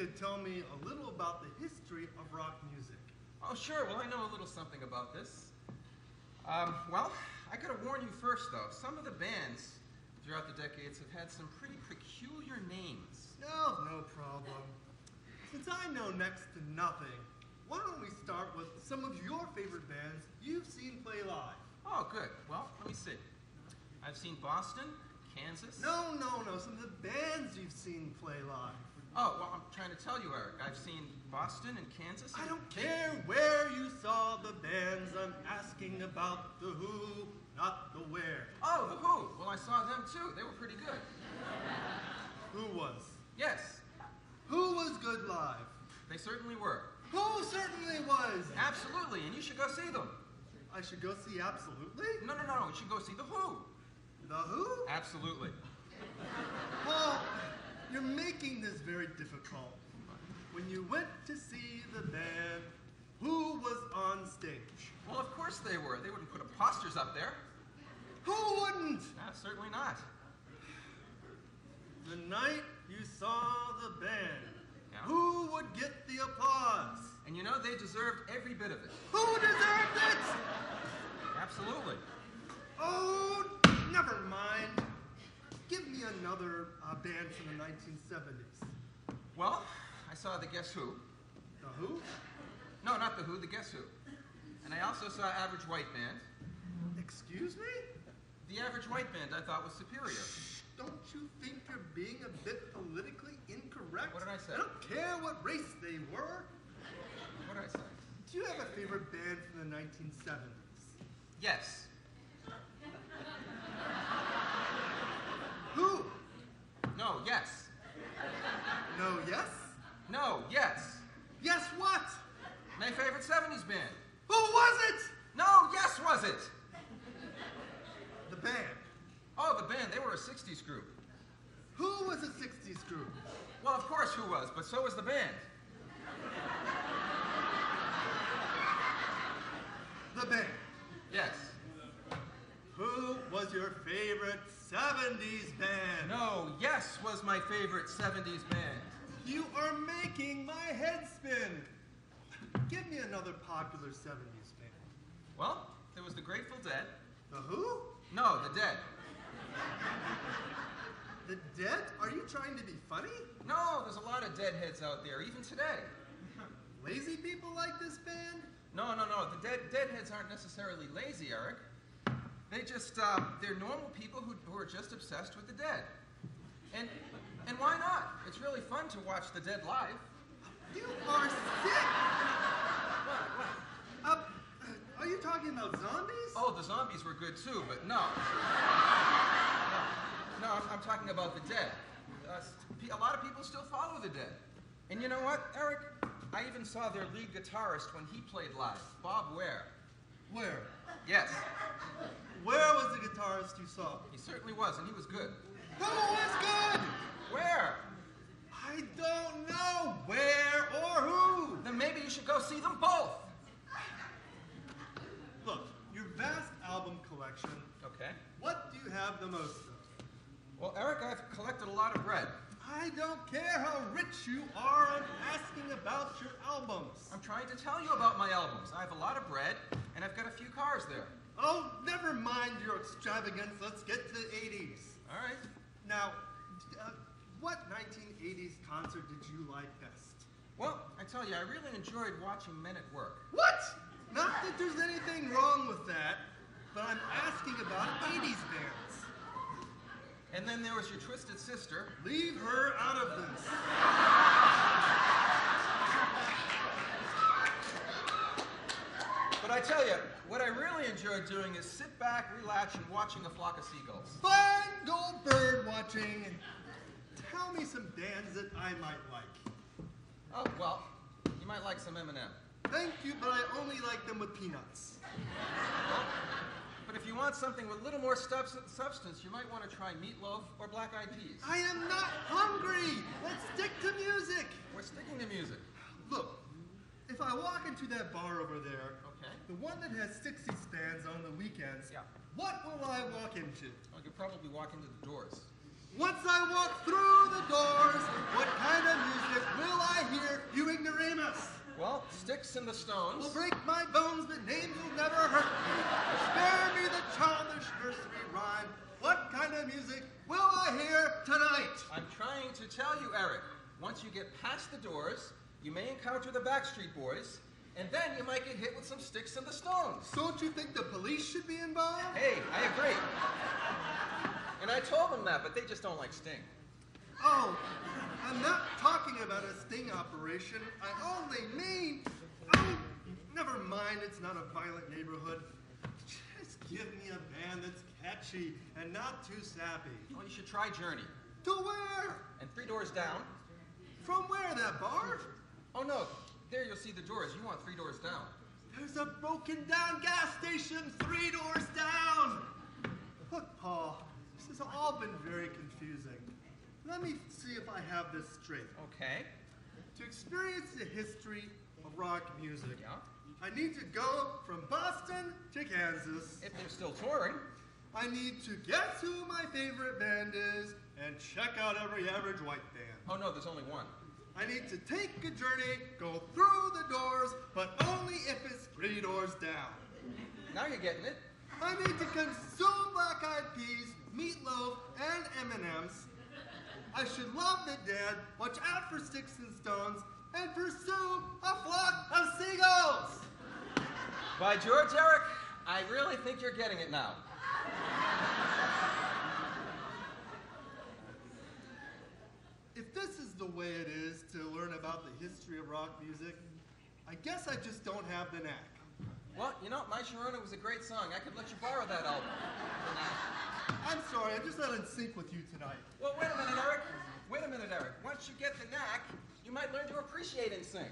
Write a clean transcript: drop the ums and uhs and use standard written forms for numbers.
could tell me a little about the history of rock music. Oh, sure. Well, I know a little something about this. Well, I gotta warn you first, though. Some of the bands throughout the decades have had some pretty peculiar names. No problem. Since I know next to nothing, why don't we start with some of your favorite bands you've seen play live? Oh, good. Well, let me see. I've seen Boston, Kansas. No. Some of the bands you've seen play live. Oh, well, I'm trying to tell you, Eric. I've seen Boston and Kansas. I don't care where you saw the bands. I'm asking about the who, not the where. Oh, the Who. Well, I saw them, too. They were pretty good. Who was? Yes, Who was good live? they certainly were. Who certainly was? Absolutely, and you should go see them. I should go see Absolutely? No. You should go see the Who. The who? Absolutely. Paul, you're making this very difficult. When you went to see the band, who was on stage? Well, of course they were. They wouldn't put posters up there. Who wouldn't? Certainly not. The night you saw the band, Yeah. who would get the applause? And you know, they deserved every bit of it. Who deserved it? Absolutely. Oh, never mind. Give me another band from the 1970s. Well, I saw the Guess Who. The Who? No, not the Who, the Guess Who. And I also saw Average White Band. Excuse me? The Average White Band I thought was superior. Don't you think you're being a bit politically incorrect? What did I say? I don't care what race they were. What did I say? Do you have a favorite band from the 1970s? Yes. Who? No, yes. No, yes? No, yes. Yes, what? My favorite 70s band. Who was it? No, yes was it? The band. Oh, the band, they were a 60s group. Who was a 60s group? Well, of course Who was, but so was the band. The band. Yes. Who was your favorite 70s band? No, yes was my favorite 70s band. You are making my head spin. Give me another popular 70s band. Well, there was the Grateful Dead. The Who? No, the Dead. The Dead? Are you trying to be funny? No, there's a lot of deadheads out there, even today. Lazy people like this band? No. The deadheads aren't necessarily lazy, Eric. They just, they're normal people who are just obsessed with the Dead. And why not? It's really fun to watch the Dead live. You are sick! What? Are you talking about zombies? Oh, the zombies were good too, but no. No, I'm talking about the Dead. A lot of people still follow the Dead. And you know what, Eric? I even saw their lead guitarist when he played live, Bob Ware. Where? Yes, Where was the guitarist you saw? he certainly was, and he was good. Who was good? Where? I don't know where or who. Then maybe you should go see them both. Look, your vast album collection, Okay. what do you have the most of? Well, Eric, I've collected a lot of bread. I don't care how rich you are, I'm asking about your albums. I'm trying to tell you about my albums. I have a lot of bread, and I've got a few cars there. Oh, never mind your extravagance. Let's get to the 80s. All right. Now, what 1980s concert did you like best? Well, I tell you, I really enjoyed watching Men at Work. What? Not that there's anything wrong with that, but I'm asking about 80s bands. And then there was your Twisted Sister. Leave her out of this. But I tell you, what I really enjoyed doing is sit back, relax, and watching a flock of seagulls. Fine, go bird watching. Tell me some bands that I might like. Oh, well, you might like some Eminem. Thank you, but I only like them with peanuts. But if you want something with a little more substance, you might want to try Meatloaf or Black Eyed Peas. I am not hungry. Let's stick to music. We're sticking to music. Look, if I walk into that bar over there, Okay. the one that has 60 stands on the weekends, Yeah. what will I walk into? Well, you'll probably walk into the Doors. Once I walk through the doors, what kind of music will I hear, you ignoramus? Well, Sticks and the Stones. Will break my bones, but names will never hurt me. Spare me the childish nursery rhyme. What kind of music will I hear tonight? I'm trying to tell you, Eric. Once you get past the doors, you may encounter the Backstreet Boys, and then you might get hit with some Sticks and the Stones. Don't you think the police should be involved? Hey, I agree. And I told them that, but they just don't like Sting. Oh, I'm not talking about a sting operation. I only mean... Oh, never mind, it's not a violent neighborhood. Just give me a band that's catchy and not too sappy. Well, you should try Journey. To where? And 3 doors down. From where, that bar? Oh, no. There you'll see the doors. You want 3 doors down. There's a broken down gas station 3 doors down. Look, Paul, this has all been very confusing. Let me see if I have this straight. Okay. To experience the history of rock music, Yeah. I need to go from Boston to Kansas. If they're still touring. I need to guess who my favorite band is and check out every average white band. Oh, no, there's only one. I need to take a journey, go through the doors, but only if it's 3 doors down. Now you're getting it. I need to consume black-eyed peas, meatloaf, and M&Ms. I should love the dead, watch out for Sticks and Stones, and pursue a flock of seagulls. By George, Eric, I really think you're getting it now. If this is the way it is to learn about the history of rock music, I guess I just don't have the knack. Well, you know, My Sharona was a great song. I could let you borrow that album. I'm sorry, I'm just not in sync with you tonight. Well, wait a minute, Eric. Wait a minute, Eric. Once you get the knack, you might learn to appreciate NSYNC.